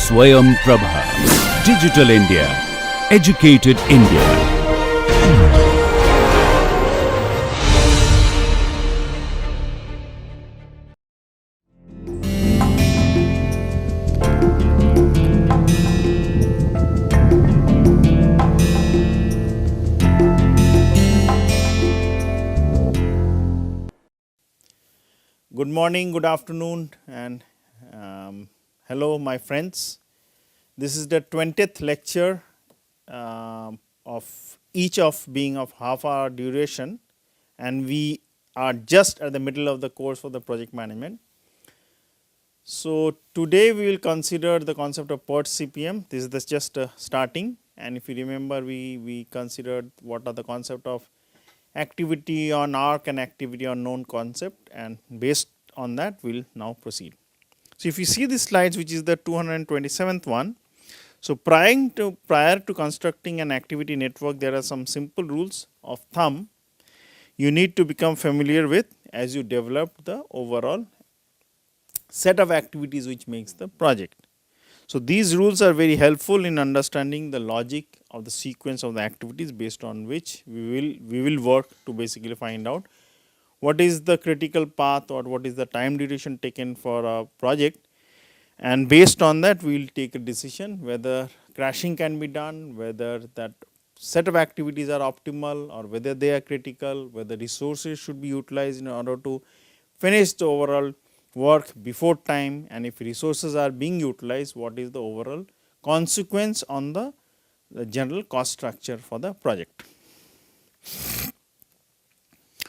Swayam Prabha. Digital India. Educated India. Good morning, good afternoon, and hello, my friends. This is the 20th lecture of each of being of half hour duration, and we are just at the middle of the course for the project management. So today we will consider the concept of PERT CPM. This is just starting, and if you remember, we considered what are the concept of activity on arc and activity on known concept, and based on that we will now proceed. So if you see the slides, which is the 227th one, so prior to constructing an activity network, there are some simple rules of thumb you need to become familiar with as you develop the overall set of activities which makes the project. So these rules are very helpful in understanding the logic of the sequence of the activities based on which we will work to basically find out what is the critical path or what is the time duration taken for a project, and based on that we will take a decision whether crashing can be done, whether that set of activities are optimal or whether they are critical, whether resources should be utilized in order to finish the overall work before time, and if resources are being utilized, what is the overall consequence on the general cost structure for the project.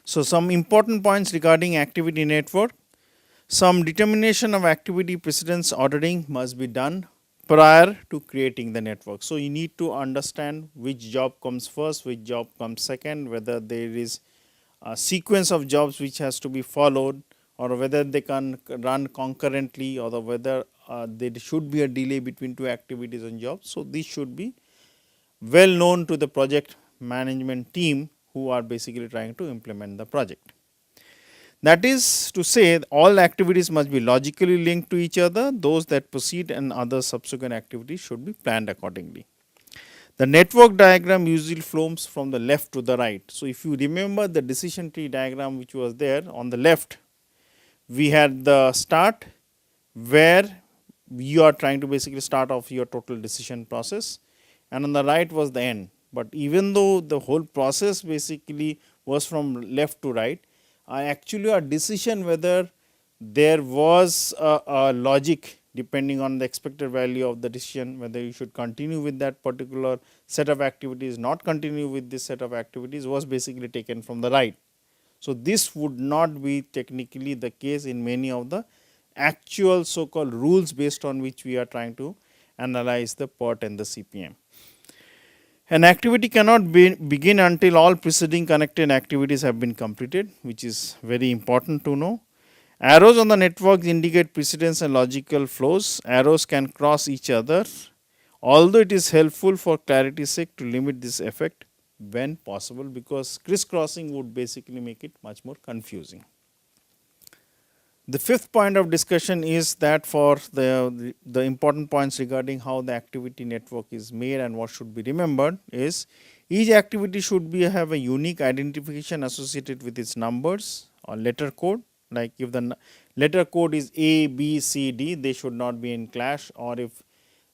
So some important points regarding activity network. Some determination of activity precedence ordering must be done prior to creating the network. So you need to understand which job comes first, which job comes second, whether there is a sequence of jobs which has to be followed, or whether they can run concurrently, or whether there should be a delay between two activities and jobs. So this should be well known to the project management team who are basically trying to implement the project. That is to say, all activities must be logically linked to each other. Those that proceed and other subsequent activities should be planned accordingly. The network diagram usually flows from the left to the right. So if you remember the decision tree diagram which was there on the left, we had the start where you are trying to basically start off your total decision process, and on the right was the end. But even though the whole process basically was from left to right, actually a decision whether there was a logic depending on the expected value of the decision, whether you should continue with that particular set of activities, not continue with this set of activities, was basically taken from the right. So this would not be technically the case in many of the actual so called rules based on which we are trying to analyze the PERT and the CPM. An activity cannot begin until all preceding connected activities have been completed, which is very important to know. Arrows on the network indicate precedence and logical flows. Arrows can cross each other, although it is helpful for clarity's sake to limit this effect when possible, because crisscrossing would basically make it much more confusing. The fifth point of discussion is that for the important points regarding how the activity network is made and what should be remembered is each activity should have a unique identification associated with its numbers or letter code. Like if the letter code is A, B, C, D, they should not be in clash, or if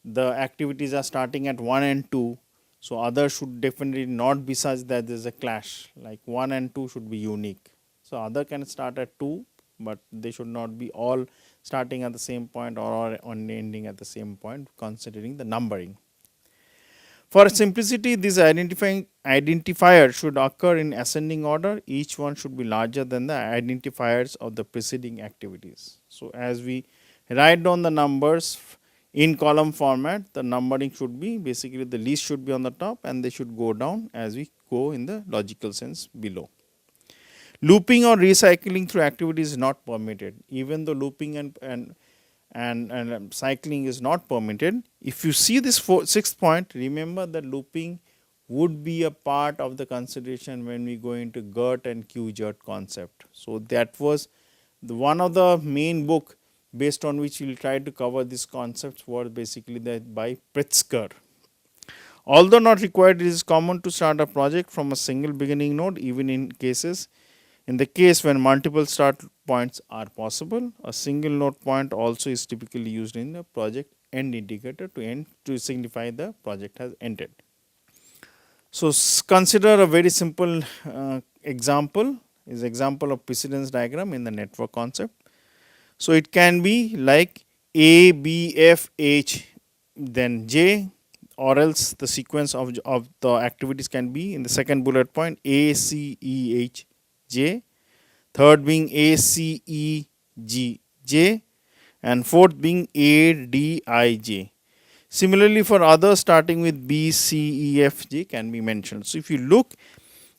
the activities are starting at 1 and 2, so others should definitely not be such that there is a clash, like 1 and 2 should be unique. So other can start at 2, but they should not be all starting at the same point or ending at the same point, considering the numbering. For simplicity, these identifiers should occur in ascending order. Each one should be larger than the identifiers of the preceding activities. So as we write down the numbers in column format, the numbering should be basically the least should be on the top and they should go down as we go in the logical sense below. Looping or recycling through activities is not permitted. Even though looping and cycling is not permitted, if you see this sixth point, remember that looping would be a part of the consideration when we go into GERT and QGERT concept. So that was one of the main book based on which we will try to cover these concepts were basically by Pritzker. Although not required, it is common to start a project from a single beginning node, even in the case when multiple start points are possible. A single node point also is typically used in the project end indicator to signify the project has ended. So, consider a very simple example of precedence diagram in the network concept. So, it can be like A, B, F, H, then J, or else the sequence of the activities can be in the second bullet point A, C, E, H, J, third being A, C, E, G, J, and fourth being A, D, I, J. Similarly, for others starting with B, C, E, F, G can be mentioned. So, if you look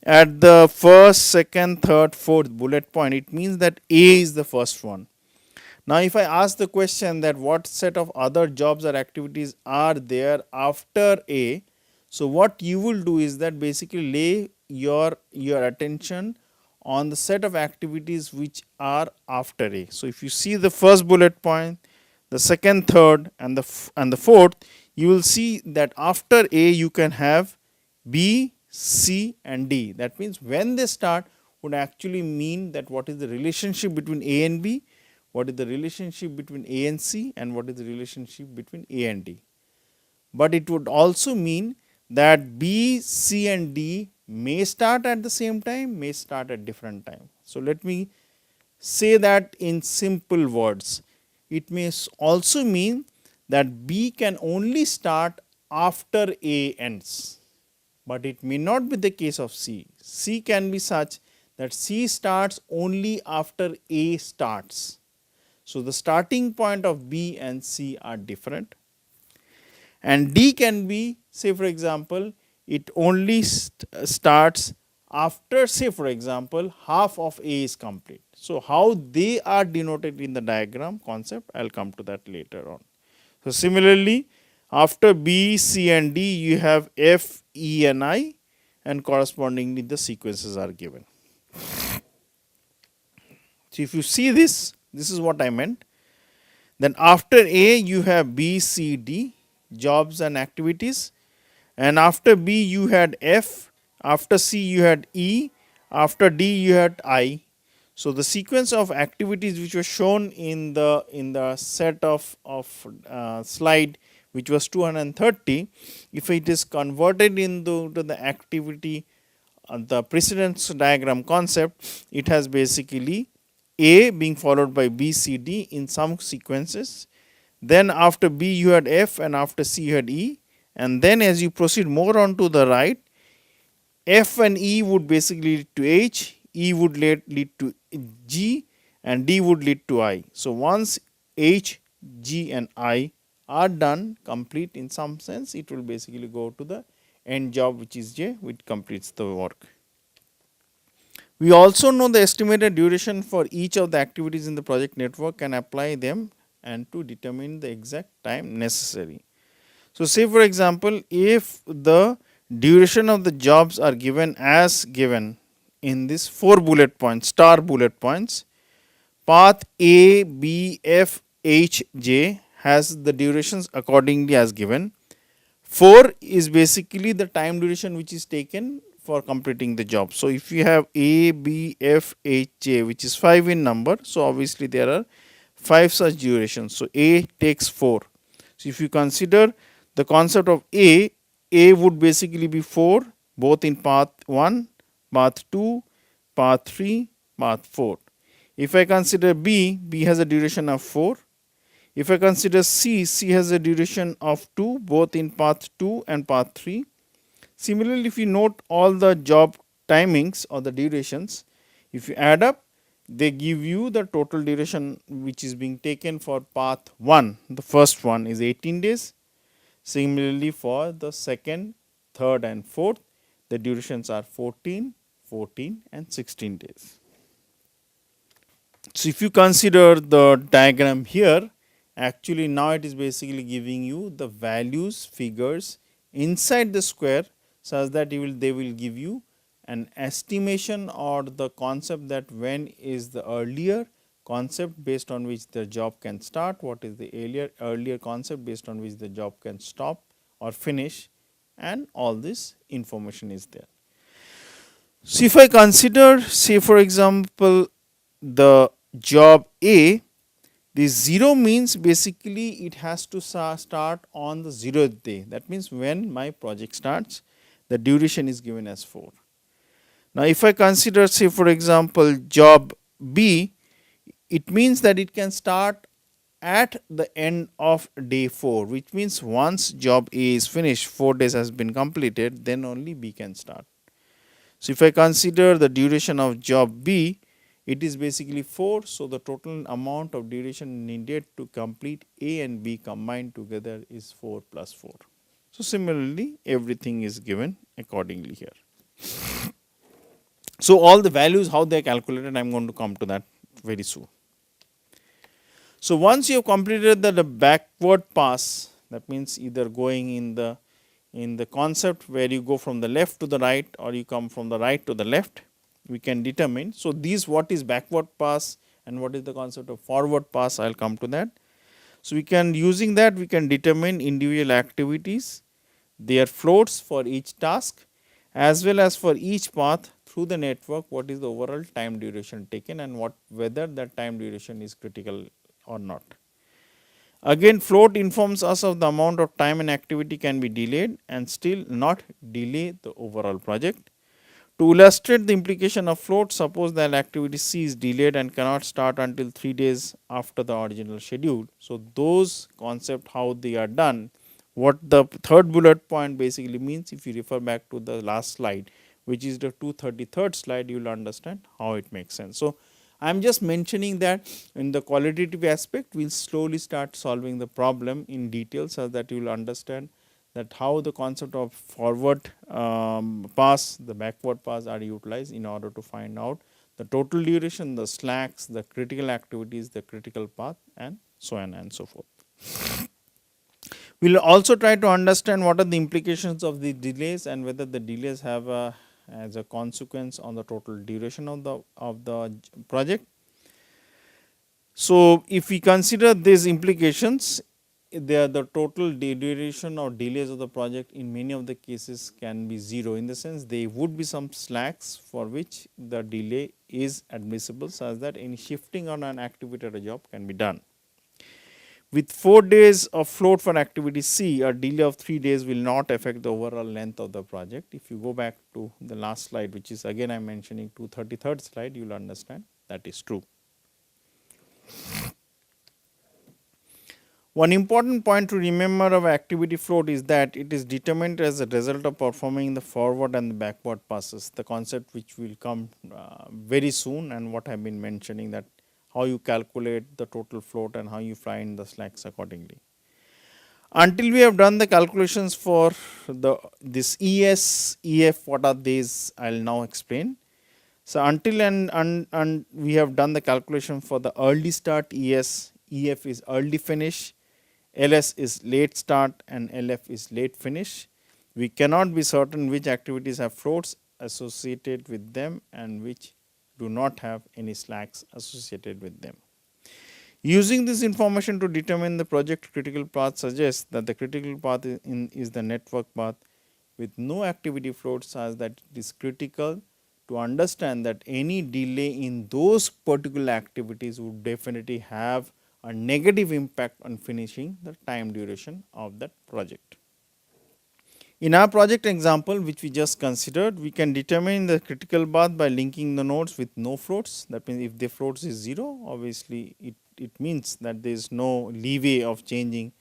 at the first, second, third, fourth bullet point, it means that A is the first one. Now, if I ask the question that what set of other jobs or activities are there after A, so what you will do is that basically lay your attention on the set of activities which are after A. So, if you see the first bullet point, the second, third, and the fourth, you will see that after A you can have B, C, and D. That means when they start would actually mean that what is the relationship between A and B, what is the relationship between A and C, and what is the relationship between A and D. But it would also mean that B, C, and D may start at the same time, may start at different time. So, let me say that in simple words. It may also mean that B can only start after A ends, but it may not be the case of C. C can be such that C starts only after A starts. So, the starting point of B and C are different, and D can be, say for example, it only starts after, say for example, half of A is complete. So, how they are denoted in the diagram concept, I will come to that later on. So, similarly, after B, C, and D you have F, E, and I, and correspondingly the sequences are given. So, if you see this is what I meant. Then after A you have B, C, D jobs and activities, and after B you had F, after C you had E, after D you had I. So, the sequence of activities which was shown in the set of slide which was 230, if it is converted into the activity the precedence diagram concept, it has basically A being followed by B, C, D in some sequences. Then after B you had F, and after C you had E, and then as you proceed more on to the right, F and E would basically lead to H, E would lead to G, and D would lead to I. So, once H, G, and I are done, complete in some sense, it will basically go to the end job which is J, which completes the work. We also know the estimated duration for each of the activities in the project network and apply them and to determine the exact time necessary. So, say for example, if the duration of the jobs are given as given in this 4 bullet points, star bullet points, path A, B, F, H, J has the durations accordingly as given. 4 is basically the time duration which is taken for completing the job. So, if you have A, B, F, H, J which is 5 in number, so obviously there are 5 such durations. So, A takes 4. So, if you consider the concept of A would basically be 4 both in path 1, path 2, path 3, path 4. If I consider B has a duration of 4. If I consider C has a duration of 2 both in path 2 and path 3. Similarly, if you note all the job timings or the durations, if you add up, they give you the total duration which is being taken for path 1. The first one is 18 days. Similarly, for the second, third, and fourth, the durations are 14, 14, and 16 days. So, if you consider the diagram here, actually now it is basically giving you the values, figures inside the square such that they will give you an estimation or the concept that when is the earlier, concept based on which the job can start, what is the earlier concept based on which the job can stop or finish, and all this information is there. So, if I consider, say for example, the job A, the 0 means basically it has to start on the 0th day. That means when my project starts, the duration is given as 4. Now, if I consider, say for example, job B, it means that it can start at the end of day 4, which means once job A is finished, 4 days has been completed, then only B can start. So, if I consider the duration of job B, it is basically 4. So, the total amount of duration needed to complete A and B combined together is 4 plus 4. So, similarly, everything is given accordingly here. So, all the values how they are calculated, I am going to come to that very soon. So, once you have completed the backward pass, that means either going in the concept where you go from the left to the right or you come from the right to the left, we can determine. So, these what is backward pass and what is the concept of forward pass, I will come to that. So, we can using that we can determine individual activities, their floats for each task as well as for each path through the network, what is the overall time duration taken and whether that time duration is critical or not. Again, float informs us of the amount of time and activity can be delayed and still not delay the overall project. To illustrate the implication of float, suppose that activity C is delayed and cannot start until 3 days after the original schedule. So, those concept how they are done, what the third bullet point basically means, if you refer back to the last slide, which is the 233rd slide, you will understand how it makes sense. So, I am just mentioning that in the qualitative aspect, we will slowly start solving the problem in detail so that you will understand that how the concept of forward pass, the backward pass are utilized in order to find out the total duration, the slacks, the critical activities, the critical path and so on and so forth. We will also try to understand what are the implications of the delays and whether the delays have as a consequence on the total duration of the project. So, if we consider these implications, the total duration or delays of the project in many of the cases can be 0, in the sense there would be some slacks for which the delay is admissible such that any shifting on an activity or a job can be done. With 4 days of float for activity C, a delay of 3 days will not affect the overall length of the project. If you go back to the last slide, which is again I am mentioning 233rd slide, you will understand that is true. One important point to remember of activity float is that it is determined as a result of performing the forward and the backward passes, the concept which will come very soon and what I have been mentioning, that how you calculate the total float and how you find the slacks accordingly. Until we have done the calculations for this ES, EF, what are these, I will now explain. So, until and we have done the calculation for the early start ES, EF is early finish, LS is late start and LF is late finish. We cannot be certain which activities have floats associated with them and which do not have any slacks associated with them. Using this information to determine the project critical path suggests that the critical path is the network path with no activity floats, such that it is critical to understand that any delay in those particular activities would definitely have a negative impact on finishing the time duration of that project. In our project example, which we just considered, we can determine the critical path by linking the nodes with no floats. That means, if the floats is 0, obviously it means that there is no leeway of changing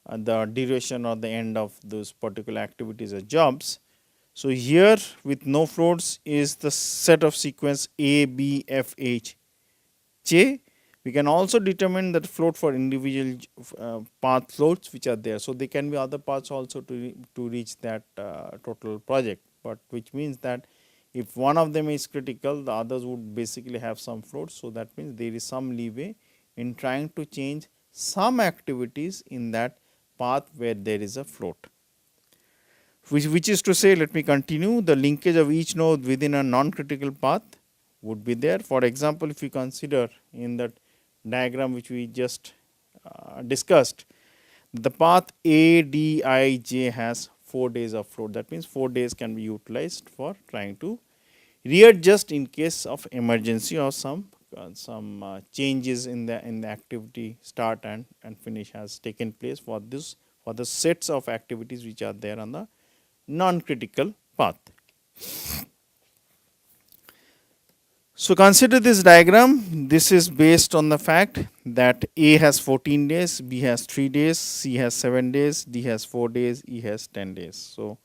the duration or the end of those particular activities or jobs. So, here with no floats is the set of sequence A, B, F, H, J. We can also determine that float for individual path floats which are there. So, there can be other paths also to reach that total project, but which means that if one of them is critical, the others would basically have some floats. So, that means there is some leeway in trying to change some activities in that path where there is a float. Which is to say, let me continue, the linkage of each node within a non-critical path would be there. For example, if you consider in that diagram which we just discussed, the path A, D, I, J has 4 days of float. That means 4 days can be utilized for trying to readjust in case of emergency or some changes in the activity start and finish has taken place for this, for the sets of activities which are there on the non-critical path. So, consider this diagram. This is based on the fact that A has 14 days, B has 3 days, C has 7 days, D has 4 days, E has 10 days. So,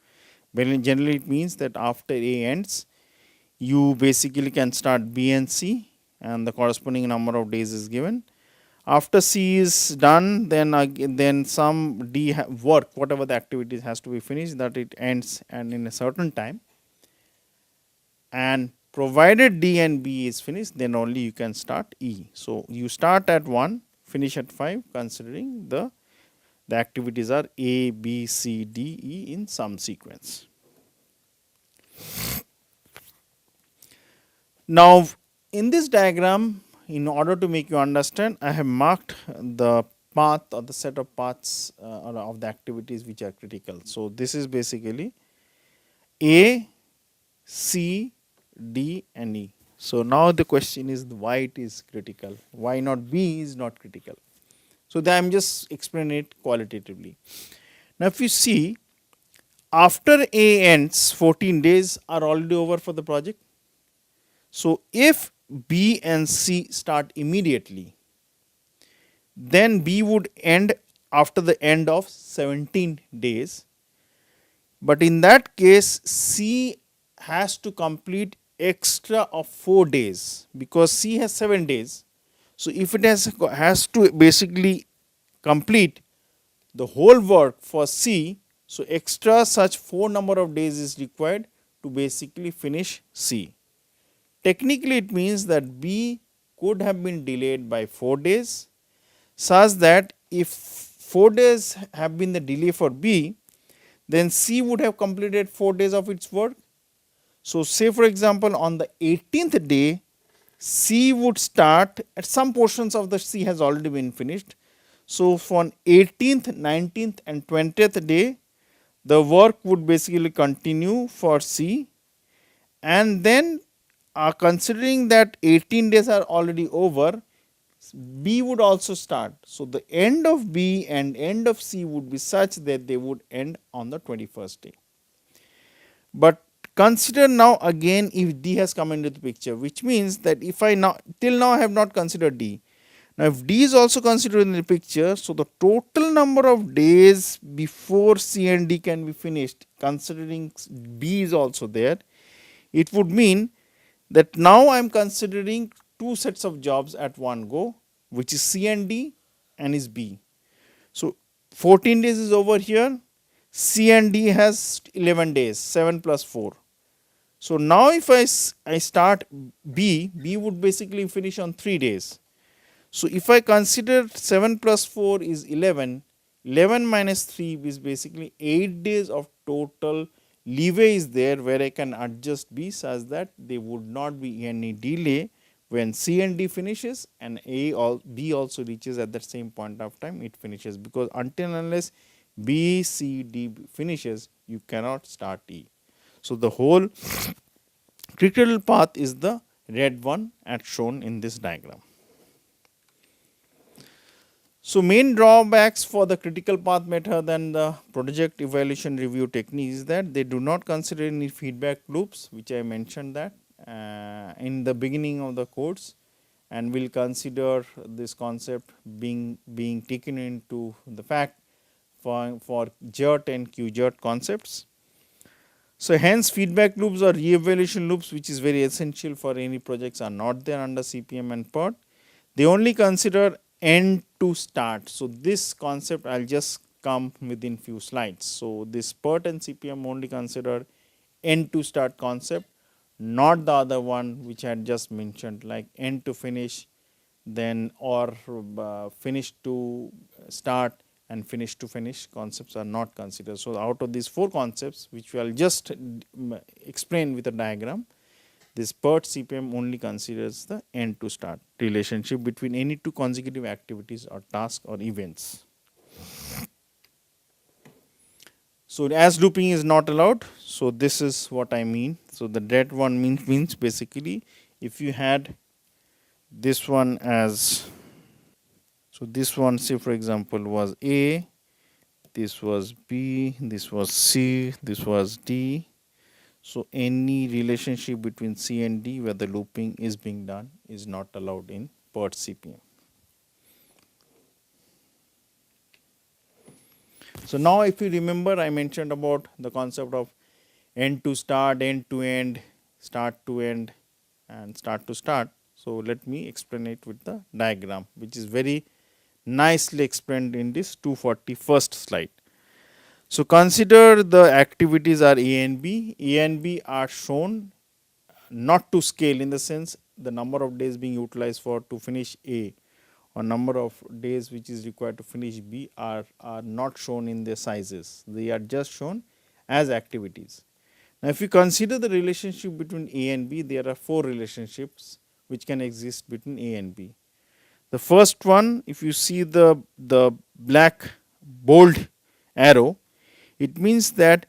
generally it means that after A ends, you basically can start B and C and the corresponding number of days is given. After C is done, then some D work, whatever the activities has to be finished, that it ends and in a certain time, and provided D and B is finished, then only you can start E. So, you start at 1, finish at 5, considering the activities are A, B, C, D, E in some sequence. Now, in this diagram, in order to make you understand, I have marked the path or the set of paths of the activities which are critical. So, this is basically A, C, D and E. So, now the question is why it is critical, why not B is not critical. So, I am just explaining it qualitatively. Now, if you see, after A ends, 14 days are already over for the project. So, if B and C start immediately, then B would end after the end of 17 days. But in that case, C has to complete extra of 4 days because C has 7 days. So, if it has to basically complete the whole work for C, so extra such 4 number of days is required to basically finish C. Technically, it means that B could have been delayed by 4 days, such that if 4 days have been the delay for B, then C would have completed 4 days of its work. So, say for example, on the 18th day, C would start at some portions of the C has already been finished. So, from 18th, 19th and 20th day, the work would basically continue for C, and then considering that 18 days are already over, B would also start. So, the end of B and end of C would be such that they would end on the 21st day. But consider now again if D has come into the picture, which means that if I now till now I have not considered D. Now, if D is also considered in the picture, so the total number of days before C and D can be finished, considering B is also there, it would mean that now I am considering 2 sets of jobs at one go, which is C and D and is B. So, 14 days is over here, C and D has 11 days, 7 plus 4. So, now if I start B, B would basically finish on 3 days. So, if I consider 7 plus 4 is 11, 11 minus 3 is basically 8 days of total leeway is there where I can adjust B such that there would not be any delay when C and D finishes and B also reaches at that same point of time it finishes, because until unless B, C, D finishes, you cannot start E. So, the whole critical path is the red one as shown in this diagram. So, main drawbacks for the critical path method and the project evaluation review technique is that they do not consider any feedback loops, which I mentioned that in the beginning of the course, and will consider this concept being taken into the fact for JERT and QJERT concepts. So, hence feedback loops or re-evaluation loops, which is very essential for any projects, are not there under CPM and PERT. They only consider end to start. So, this concept I will just come within few slides. So, this PERT and CPM only consider end to start concept, not the other one which I had just mentioned, like end to finish, then or finish to start and finish to finish concepts are not considered. So, out of these 4 concepts which we will just explain with a diagram, This PERT CPM only considers the end to start relationship between any two consecutive activities or tasks or events. So as looping is not allowed, so this is what I mean. So the that one means basically if you had this one as, so this one say for example was A, this was B, this was C, this was D. So any relationship between C and D where the looping is being done is not allowed in PERT CPM. So now if you remember, I mentioned about the concept of end to start, end to end, start to end, and start to start. So let me explain it with the diagram, which is very nicely explained in this 241st slide. So consider the activities are A and B. A and B are shown not to scale, in the sense the number of days being utilized for to finish A or number of days which is required to finish B are not shown in their sizes. They are just shown as activities. Now if you consider the relationship between A and B, there are 4 relationships which can exist between A and B. The first one, if you see the black bold arrow, it means that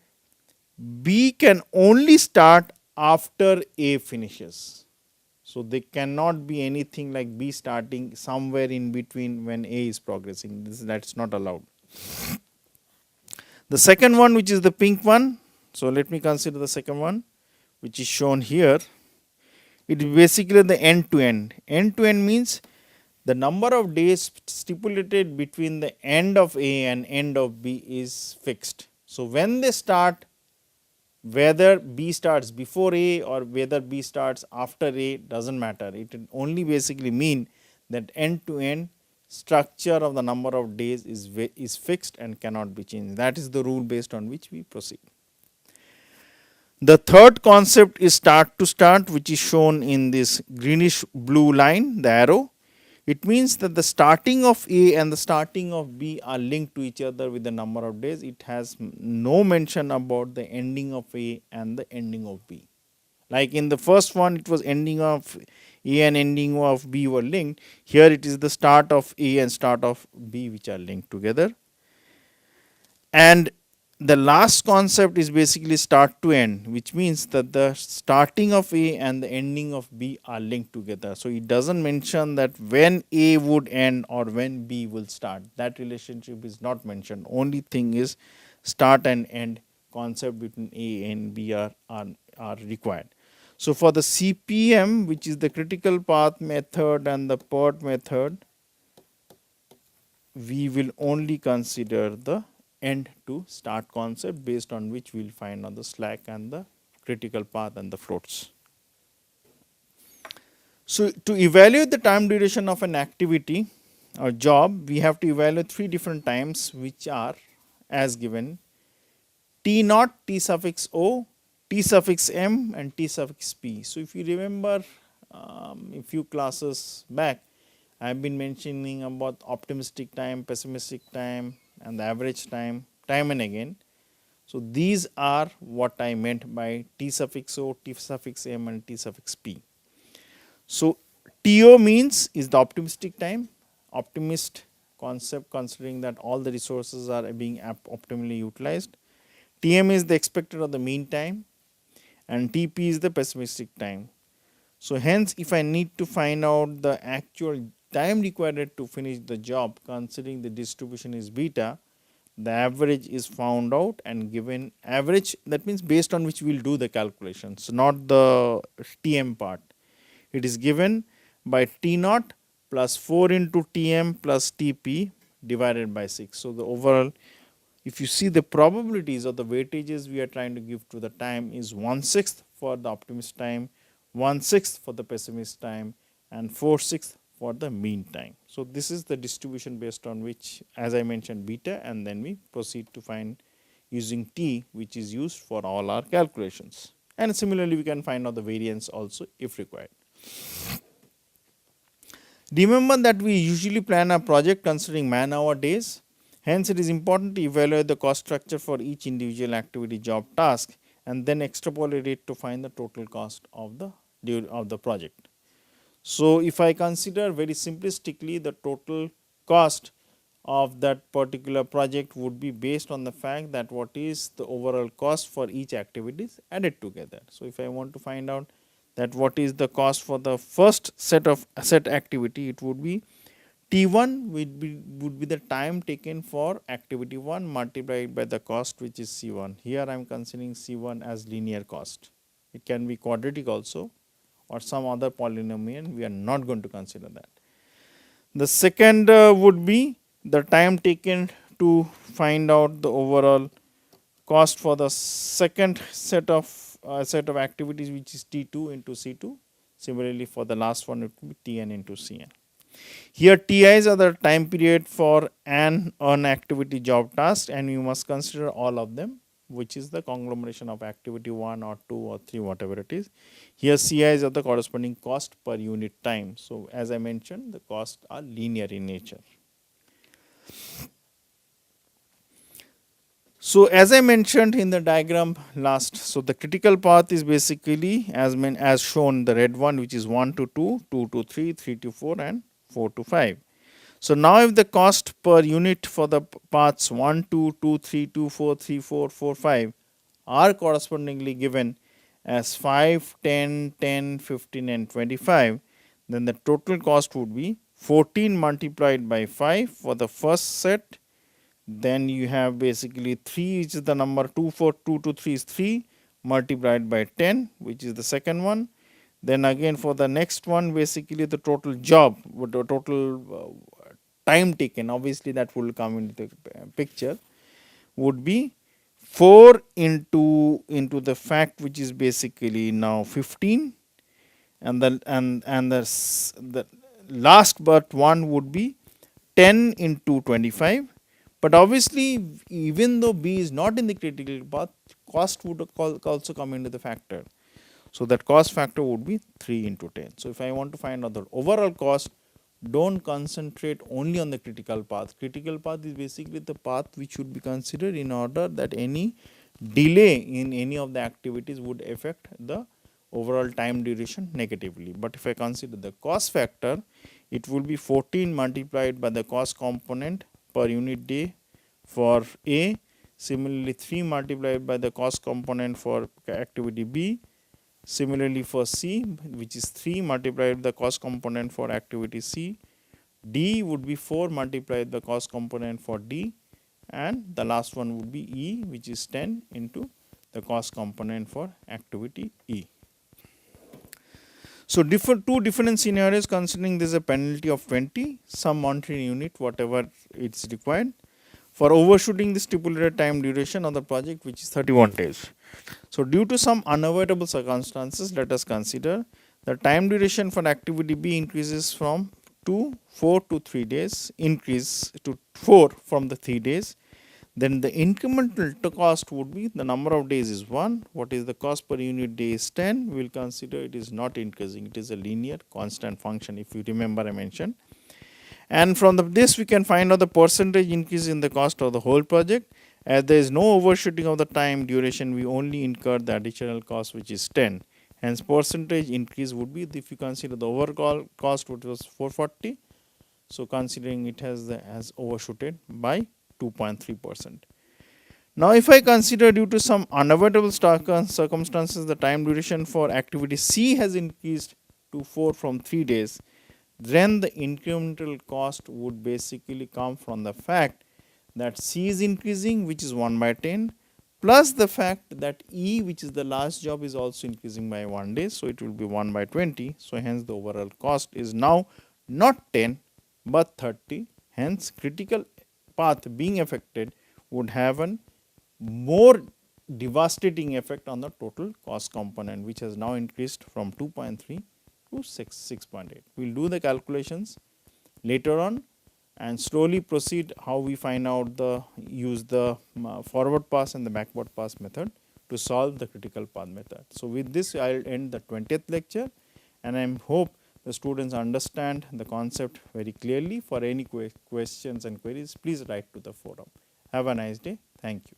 B can only start after A finishes. So they cannot be anything like B starting somewhere in between when A is progressing. That's not allowed. The second one, which is the pink one, so let me consider the second one, which is shown here. It is basically the end to end. End to end means the number of days stipulated between the end of A and end of B is fixed. So when they start, whether B starts before A or whether B starts after A doesn't matter. It only basically mean that end to end structure of the number of days is fixed and cannot be changed. That is the rule based on which we proceed. The third concept is start to start, which is shown in this greenish blue line, the arrow. It means that the starting of A and the starting of B are linked to each other with the number of days. It has no mention about the ending of A and the ending of B. Like in the first one, it was ending of A and ending of B were linked. Here it is the start of A and start of B which are linked together. And the last concept is basically start to end, which means that the starting of A and the ending of B are linked together. So it doesn't mention that when A would end or when B will start. That relationship is not mentioned. Only thing is start and end concept between A and B are required. So for the CPM, which is the critical path method and the PERT method, we will only consider the end to start concept, based on which we will find out the slack and the critical path and the floats. So to evaluate the time duration of an activity or job, we have to evaluate 3 different times, which are as given: T naught, T suffix O, T suffix M and T suffix P. So if you remember a few classes back, I have been mentioning about optimistic time, pessimistic time and the average time, time and again. So these are what I meant by T suffix O, T suffix M and T suffix P. So TO means is the optimistic time, optimist concept considering that all the resources are being optimally utilized. TM is the expected or the mean time and TP is the pessimistic time. So hence if I need to find out the actual time required to finish the job, considering the distribution is beta, the average is found out and given average, that means based on which we will do the calculations, not the TM part. It is given by T naught plus 4 into TM plus TP divided by 6. So the overall, if you see the probabilities or the weightages we are trying to give to the time is 1/6 for the optimist time, 1/6 for the pessimist time and 4/6 for the mean time. So this is the distribution based on which, as I mentioned, beta, and then we proceed to find using T, which is used for all our calculations. And similarly we can find out the variance also if required. Remember that we usually plan a project considering man-hour days. Hence it is important to evaluate the cost structure for each individual activity, job, task and then extrapolate it to find the total cost of the of the project. So, if I consider very simplistically, the total cost of that particular project would be based on the fact that what is the overall cost for each activities added together. So, if I want to find out that what is the cost for the first set of asset activity, it would be T1 would be the time taken for activity 1 multiplied by the cost, which is C1. Here I am considering C1 as linear cost. It can be quadratic also or some other polynomial, we are not going to consider that. The second would be the time taken to find out the overall cost for the second set of activities, which is T2 into C2. Similarly, for the last one, it would be Tn into Cn. Here TIs are the time period for an activity job task, and you must consider all of them, which is the conglomeration of activity 1 or 2 or 3, whatever it is. Here CIs are the corresponding cost per unit time. So, as I mentioned, the costs are linear in nature. So, as I mentioned in the diagram last, so the critical path is basically as shown, the red one, which is 1 to 2, 2 to 3, 3 to 4 and 4 to 5. So, now if the cost per unit for the paths 1, 2, 2, 3, 2, 4, 3, 4, 4, 5 are correspondingly given as 5, 10, 10, 15 and 25, then the total cost would be 14 multiplied by 5 for the first set. Then you have basically 3, which is the number 2 for 2 to 3 is 3 multiplied by 10, which is the second one. Then again for the next one, basically the total job, the total time taken, obviously that will come into the picture, would be 4 into the fact, which is basically now 15, and the last but one would be 10 into 25. But obviously, even though B is not in the critical path, cost would also come into the factor. So, that cost factor would be 3 into 10. So, if I want to find out the overall cost, do not concentrate only on the critical path. Critical path is basically the path which should be considered in order that any delay in any of the activities would affect the overall time duration negatively. But if I consider the cost factor, it will be 14 multiplied by the cost component per unit day for A. Similarly, 3 multiplied by the cost component for activity B. Similarly, for C, which is 3 multiplied the cost component for activity C. D would be 4 multiplied the cost component for D, and the last one would be E, which is 10 into the cost component for activity E. So, two different scenarios, considering there is a penalty of 20, some monetary unit, whatever it is required, for overshooting the stipulated time duration of the project, which is 31 days. So, due to some unavoidable circumstances, let us consider the time duration for activity B increases from 4 to 3 days, increase to 4 from the 3 days. Then the incremental cost would be, the number of days is 1, what is the cost per unit day is 10, we will consider it is not increasing, it is a linear constant function, if you remember I mentioned. And from this we can find out the percentage increase in the cost of the whole project. As there is no overshooting of the time duration, we only incur the additional cost, which is 10. Hence, percentage increase would be, if you consider the overall cost, which was 440. So, considering it has overshooted by 2.3%. Now, if I consider due to some unavoidable circumstances, the time duration for activity C has increased to 4 from 3 days, then the incremental cost would basically come from the fact that C is increasing, which is 1 by 10, plus the fact that E, which is the last job, is also increasing by 1 day. So, it will be 1 by 20. So, hence the overall cost is now not 10, but 30. Hence, critical path being affected would have a more devastating effect on the total cost component, which has now increased from 2.3 to 6.8. We will do the calculations later on and slowly proceed how we find out use the forward pass and the backward pass method to solve the critical path method. So, with this I will end the 20th lecture, and I hope the students understand the concept very clearly. For any questions and queries, please write to the forum. Have a nice day. Thank you.